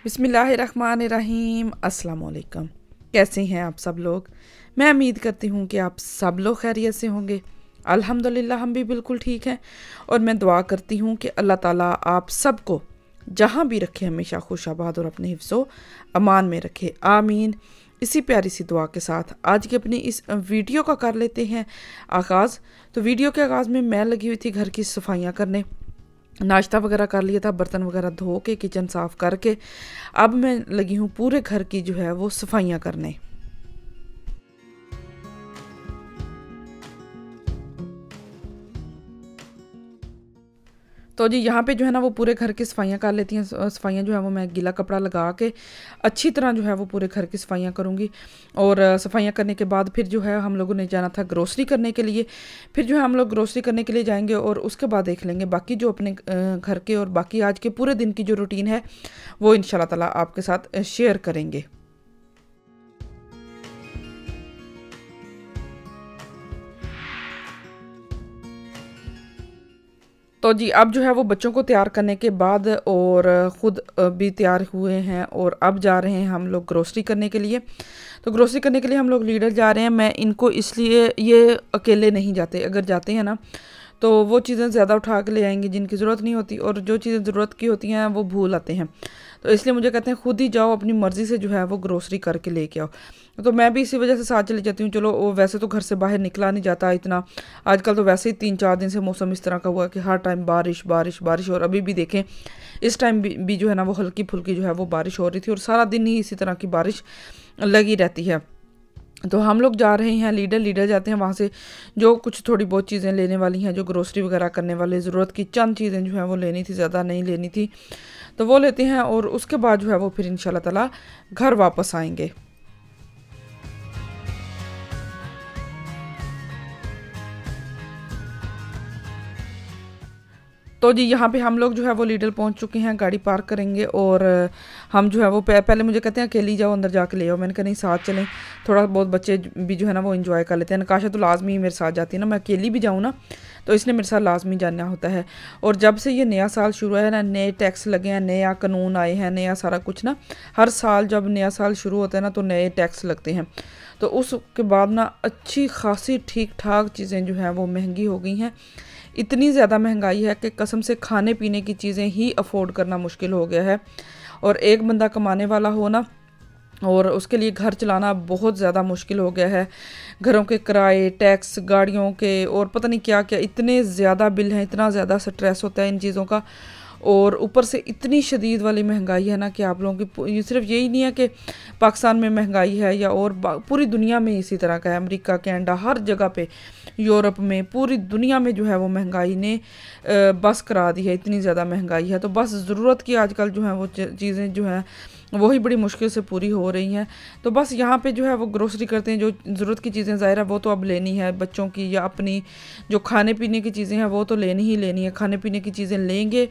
बिस्मिल्लाहिर्रहमानिर्रहीम अस्सलाम वालेकुम। कैसे हैं आप सब लोग। मैं उम्मीद करती हूँ कि आप सब लोग खैरियत से होंगे। अल्हम्दुलिल्लाह हम भी बिल्कुल ठीक हैं और मैं दुआ करती हूँ कि अल्लाह ताला आप सबको जहाँ भी रखे हमेशा खुशाबाद और अपने हिफ्ज़ो अमान में रखे, आमीन। इसी प्यारी सी दुआ के साथ आज की अपनी इस वीडियो का कर लेते हैं आगाज़। तो वीडियो के आगाज़ में मैं लगी हुई थी घर की सफाइयाँ करने, नाश्ता वगैरह कर लिया था, बर्तन वगैरह धो के किचन साफ़ करके अब मैं लगी हूँ पूरे घर की जो है वो सफाइयाँ करने। तो जी यहाँ पे जो है ना वो पूरे घर की सफाइयाँ कर लेती हैं। सफाइयाँ जो है वो मैं गीला कपड़ा लगा के अच्छी तरह जो है वो पूरे घर की सफाइयाँ करूँगी। और सफाइयाँ करने के बाद फिर जो है हम लोगों ने जाना था ग्रोसरी करने के लिए। फिर जो है हम लोग ग्रोसरी करने के लिए जाएंगे और उसके बाद देख लेंगे बाकी जो अपने घर के और बाकी आज के पूरे दिन की जो रूटीन है वो इंशाल्लाह ताला आपके साथ शेयर करेंगे। तो जी अब जो है वो बच्चों को तैयार करने के बाद और ख़ुद भी तैयार हुए हैं और अब जा रहे हैं हम लोग ग्रोसरी करने के लिए। तो ग्रोसरी करने के लिए हम लोग लीडर जा रहे हैं। मैं इनको इसलिए ये अकेले नहीं जाते, अगर जाते हैं ना तो वो चीज़ें ज़्यादा उठा के ले आएंगे जिनकी ज़रूरत नहीं होती और जो चीज़ें ज़रूरत की होती हैं वो भूल आते हैं। तो इसलिए मुझे कहते हैं खुद ही जाओ, अपनी मर्ज़ी से जो है वो ग्रोसरी करके लेके आओ। तो मैं भी इसी वजह से साथ चली जाती हूँ। चलो वो वैसे तो घर से बाहर निकला नहीं जाता इतना, आजकल तो वैसे ही 3-4 दिन से मौसम इस तरह का हुआ कि हर टाइम बारिश बारिश बारिश। और अभी भी देखें इस टाइम भी जो है ना वो हल्की फुल्की जो है वो बारिश हो रही थी और सारा दिन ही इसी तरह की बारिश लगी रहती है। तो हम लोग जा रहे हैं लीडर जाते हैं, वहाँ से जो कुछ थोड़ी बहुत चीज़ें लेने वाली हैं, जो ग्रोसरी वगैरह करने वाले ज़रूरत की चंद चीज़ें जो हैं वो लेनी थी, ज़्यादा नहीं लेनी थी, तो वो लेते हैं और उसके बाद जो है वो फिर इंशाल्लाह ताला घर वापस आएंगे। तो जी यहाँ पे हम लोग जो है वो लीडर पहुँच चुके हैं, गाड़ी पार्क करेंगे और हम जो है वो पहले मुझे कहते हैं अकेली जाओ अंदर जाके ले आओ। मैंने कहा नहीं साथ चलें, थोड़ा बहुत बच्चे भी जो है ना वो एंजॉय कर लेते हैं। नकाशा तो लाजमी ही मेरे साथ जाती है ना, मैं अकेली भी जाऊँ ना तो इसने मेरे साथ लाजमी जाना होता है। और जब से ये नया साल शुरू है ना, नए टैक्स लगे हैं, नया कानून आए हैं, नया सारा कुछ ना, हर साल जब नया साल शुरू होता है ना तो नए टैक्स लगते हैं। तो उसके बाद ना अच्छी खासी ठीक ठाक चीज़ें जो हैं वो महंगी हो गई हैं। इतनी ज़्यादा महंगाई है कि कसम से खाने पीने की चीज़ें ही अफोर्ड करना मुश्किल हो गया है। और एक बंदा कमाने वाला हो ना और उसके लिए घर चलाना बहुत ज़्यादा मुश्किल हो गया है। घरों के किराए, टैक्स, गाड़ियों के और पता नहीं क्या क्या इतने ज़्यादा बिल हैं, इतना ज़्यादा स्ट्रेस होता है इन चीज़ों का। और ऊपर से इतनी शदीद वाली महंगाई है ना कि आप लोगों की सिर्फ यही नहीं है कि पाकिस्तान में महंगाई है या और पूरी दुनिया में इसी तरह का है। अमेरिका, कनाडा, हर जगह पे, यूरोप में, पूरी दुनिया में जो है वो महंगाई ने बस करा दी है। इतनी ज़्यादा महंगाई है तो बस ज़रूरत की आजकल जो है वो चीज़ें जो हैं वही बड़ी मुश्किल से पूरी हो रही हैं। तो बस यहाँ पे जो है वो ग्रोसरी करते हैं, जो ज़रूरत की चीज़ें ज़ाहिर है वो तो अब लेनी है, बच्चों की या अपनी जो खाने पीने की चीज़ें हैं वो तो लेनी ही लेनी है। खाने पीने की चीज़ें लेंगे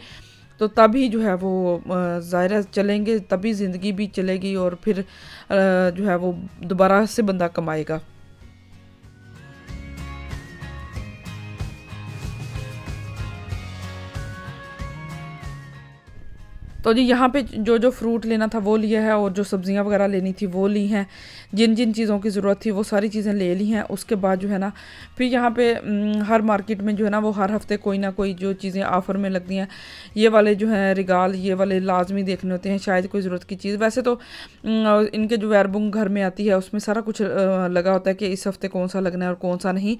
तो तभी जो है वो ज़ाहिर चलेंगे, तभी ज़िंदगी भी चलेगी और फिर जो है वो दोबारा से बंदा कमाएगा। तो जी यहाँ पे जो जो फ्रूट लेना था वो लिया है और जो सब्ज़ियाँ वगैरह लेनी थी वो ली हैं। जिन जिन चीज़ों की ज़रूरत थी वो सारी चीज़ें ले ली हैं। उसके बाद जो है ना फिर यहाँ पे हर मार्केट में जो है ना वो हर हफ्ते कोई ना कोई जो चीज़ें ऑफ़र में लगती हैं, ये वाले जो हैं रिगाल, ये वाले लाजमी देखने होते हैं, शायद कोई ज़रूरत की चीज़। वैसे तो इनके जो वेयरबुक घर में आती है उसमें सारा कुछ लगा होता है कि इस हफ्ते कौन सा लगना है और कौन सा नहीं।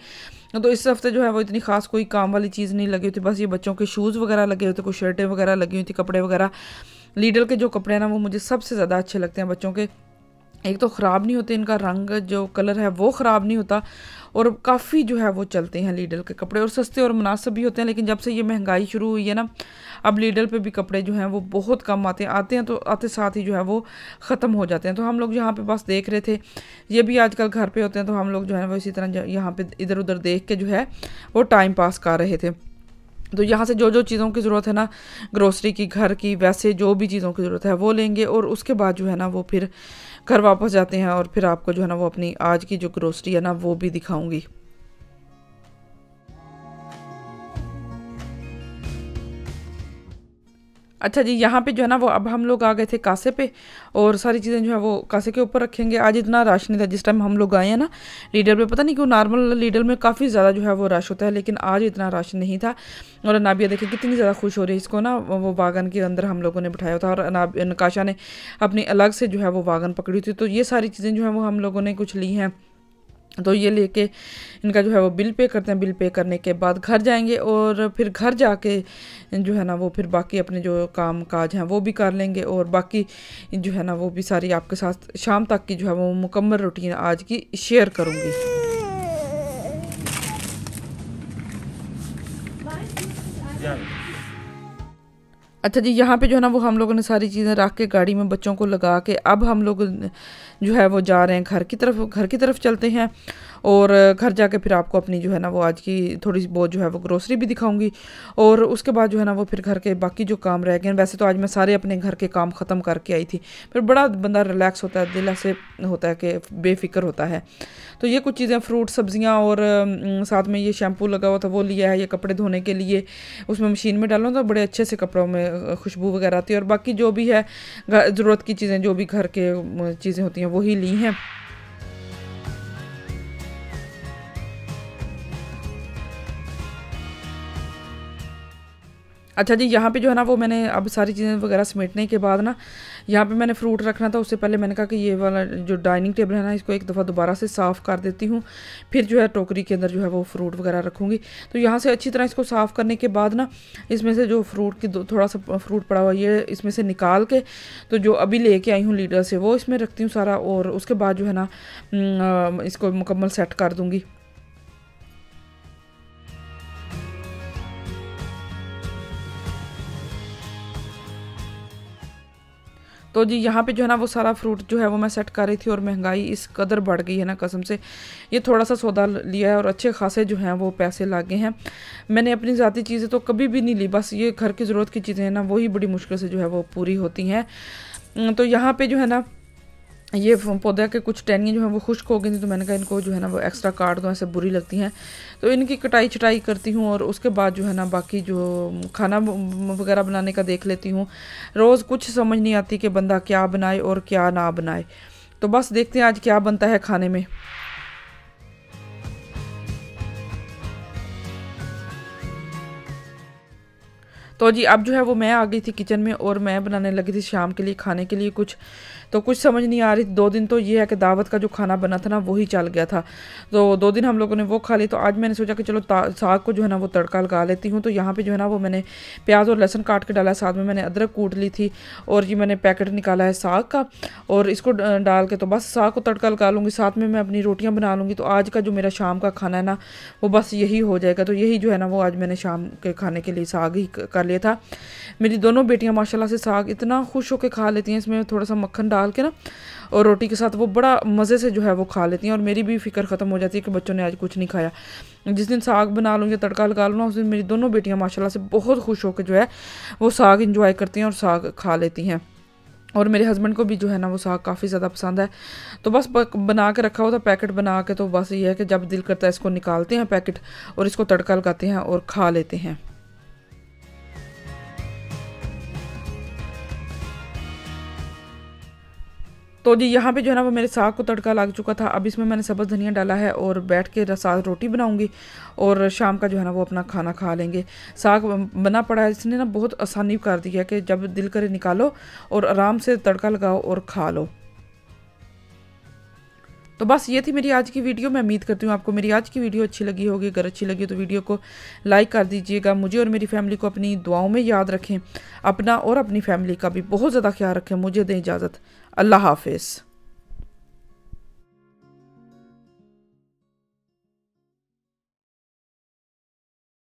तो इस हफ्ते जो है वो इतनी ख़ास कोई काम वाली चीज़ नहीं लगी हुई थी, बस ये बच्चों के शूज़ वगैरह लगे हुए थे, कुछ शर्टें वगैरह लगी हुई थी, कपड़े वगैरह। लीडल के जो कपड़े हैं ना वो मुझे सबसे ज़्यादा अच्छे लगते हैं बच्चों के। एक तो ख़राब नहीं होते, इनका रंग जो कलर है वो ख़राब नहीं होता और काफ़ी जो है वो चलते हैं लीडल के कपड़े और सस्ते और मुनासिब भी होते हैं। लेकिन जब से ये महंगाई शुरू हुई है ना अब लीडल पे भी कपड़े जो हैं वो बहुत कम आते हैं तो आते साथ ही जो है वो ख़त्म हो जाते हैं। तो हम लोग यहाँ पे बस देख रहे थे, ये भी आजकल घर पे होते हैं तो हम लोग जो है वो इसी तरह यहाँ पे इधर उधर देख के जो है वो टाइम पास कर रहे थे। तो यहाँ से जो जो चीज़ों की ज़रूरत है ना ग्रोसरी की, घर की, वैसे जो भी चीज़ों की ज़रूरत है वो लेंगे और उसके बाद जो है ना वो फिर घर वापस जाते हैं और फिर आपको जो है ना वो अपनी आज की जो ग्रोसरी है ना वो भी दिखाऊंगी। अच्छा जी, यहाँ पे जो है ना वो अब हम लोग आ गए थे कासे पे, और सारी चीज़ें जो है वो कासे के ऊपर रखेंगे। आज इतना रश नहीं था जिस टाइम हम लोग आए हैं ना लीडर पे, पता नहीं क्यों नॉर्मल लीडर में काफ़ी ज़्यादा जो है वो रश होता है, लेकिन आज इतना रश नहीं था। और नाबिया देखिए कितनी ज़्यादा खुश हो रही है, इसको ना वो वागन के अंदर हम लोगों ने बिठाया था, और नकाशा ने अपनी अलग से जो है वो वागन पकड़ी थी। तो ये सारी चीज़ें जो है वो हम लोगों ने कुछ ली हैं, तो ये लेके इनका जो है वो बिल पे करते हैं। बिल पे करने के बाद घर जाएंगे, और फिर घर जाके जो है ना वो फिर बाकी अपने जो काम काज हैं वो भी कर लेंगे, और बाकी जो है ना वो भी सारी आपके साथ शाम तक की जो है वो मुकम्मल रूटीन आज की शेयर करूँगी। अच्छा जी, यहाँ पे जो है ना वो हम लोगों ने सारी चीज़ें रख के गाड़ी में बच्चों को लगा के अब हम लोग जो है वो जा रहे हैं घर की तरफ। घर की तरफ चलते हैं, और घर जाके फिर आपको अपनी जो है ना वो आज की थोड़ी बहुत जो है वो ग्रोसरी भी दिखाऊंगी, और उसके बाद जो है ना वो फिर घर के बाकी जो काम रह गए। वैसे तो आज मैं सारे अपने घर के काम ख़त्म करके आई थी, फिर बड़ा बंदा रिलैक्स होता है, दिल ऐसे होता है कि बेफिक्र होता है। तो ये कुछ चीज़ें फ्रूट सब्जियां, और साथ में ये शैम्पू लगा हुआ था वो लिया है, ये कपड़े धोने के लिए उसमें मशीन में डालो तो बड़े अच्छे से कपड़ों में खुशबू वगैरह आती है। और बाकी जो भी है ज़रूरत की चीज़ें, जो भी घर के चीज़ें होती हैं वही ली हैं। अच्छा जी, यहाँ पे जो है ना वो मैंने अब सारी चीज़ें वगैरह समेटने के बाद ना यहाँ पे मैंने फ्रूट रखना था, उससे पहले मैंने कहा कि ये वाला जो डाइनिंग टेबल है ना इसको एक दफ़ा दोबारा से साफ़ कर देती हूँ, फिर जो है टोकरी के अंदर जो है वो फ्रूट वगैरह रखूँगी। तो यहाँ से अच्छी तरह इसको साफ़ करने के बाद ना इसमें से जो फ्रूट की थोड़ा सा फ्रूट पड़ा हुआ ये इसमें से निकाल के, तो जो अभी लेके आई हूँ लीडर से वो इसमें रखती हूँ सारा, और उसके बाद जो है ना इसको मुकम्मल सेट कर दूँगी। तो जी यहाँ पे जो है ना वो सारा फ्रूट जो है वो मैं सेट कर रही थी, और महंगाई इस कदर बढ़ गई है ना कसम से। ये थोड़ा सा सौदा लिया है और अच्छे खासे जो हैं वो पैसे लगे हैं। मैंने अपनी ज़ाती चीज़ें तो कभी भी नहीं ली, बस ये घर की ज़रूरत की चीज़ें हैं ना वही बड़ी मुश्किल से जो है वो पूरी होती हैं। तो यहाँ पे जो है ना ये पौधे के कुछ टहनियाँ जो है वो खुश्क हो गई थी, तो मैंने कहा इनको जो है ना वो एक्स्ट्रा काट दूँ, ऐसे बुरी लगती हैं। तो इनकी कटाई छटाई करती हूँ, और उसके बाद जो है ना बाकी जो खाना वगैरह बनाने का देख लेती हूँ। रोज़ कुछ समझ नहीं आती कि बंदा क्या बनाए और क्या ना बनाए, तो बस देखते हैं आज क्या बनता है खाने में। तो जी अब जो है वो मैं आ गई थी किचन में, और मैं बनाने लगी थी शाम के लिए खाने के लिए कुछ। तो कुछ समझ नहीं आ रही थी। 2 दिन तो ये है कि दावत का जो खाना बना था ना वही चल गया था, तो 2 दिन हम लोगों ने वो खा ली। तो आज मैंने सोचा कि चलो साग को जो है ना वो तड़का लगा लेती हूँ। तो यहाँ पे जो है ना वो मैंने प्याज और लहसुन काट के डाला है, साथ में मैंने अदरक कूट ली थी, और ये मैंने पैकेट निकाला है साग का, और इसको डाल के तो बस साग को तड़का लगा लूँगी। साथ में मैं अपनी रोटियाँ बना लूँगी। तो आज का जो मेरा शाम का खाना है ना वो बस यही हो जाएगा। तो यही जो है ना वो आज मैंने शाम के खाने के लिए साग ही कर लिया था। मेरी दोनों बेटियां माशाल्लाह से साग इतना खुश होकर खा लेती हैं, इसमें थोड़ा सा मक्खन डाल के ना और रोटी के साथ वो बड़ा मज़े से जो है वो खा लेती हैं। और मेरी भी फिक्र ख़त्म हो जाती है कि बच्चों ने आज कुछ नहीं खाया। जिस दिन साग बना लूँगी, तड़का लगा लूँ ना, उस दिन मेरी दोनों बेटियां माशाल्लाह से बहुत खुश होकर जो है वो साग इंजॉय करती हैं और साग खा लेती हैं। और मेरे हस्बैंड को भी जो है ना वो साग काफ़ी ज़्यादा पसंद है। तो बस बना के रखा हुआ था पैकेट बना के, तो बस ये है कि जब दिल करता है इसको निकालते हैं पैकेट और इसको तड़का लगाते हैं और खा लेते हैं। तो जी यहाँ पे जो है ना वो मेरे साग को तड़का लग चुका था। अब इसमें मैंने सब्ज़ धनिया डाला है और बैठ के साथ रोटी बनाऊंगी और शाम का जो है ना वो अपना खाना खा लेंगे। साग बना पड़ा है, इसने ना बहुत आसानी कर दी है कि जब दिल करे निकालो और आराम से तड़का लगाओ और खा लो। तो बस ये थी मेरी आज की वीडियो। मैं उम्मीद करती हूँ आपको मेरी आज की वीडियो अच्छी लगी होगी। अगर अच्छी लगी तो वीडियो को लाइक कर दीजिएगा। मुझे और मेरी फैमिली को अपनी दुआओं में याद रखें। अपना और अपनी फैमिली का भी बहुत ज़्यादा ख्याल रखें। मुझे दें इजाज़त। अल्लाह हाफिज़।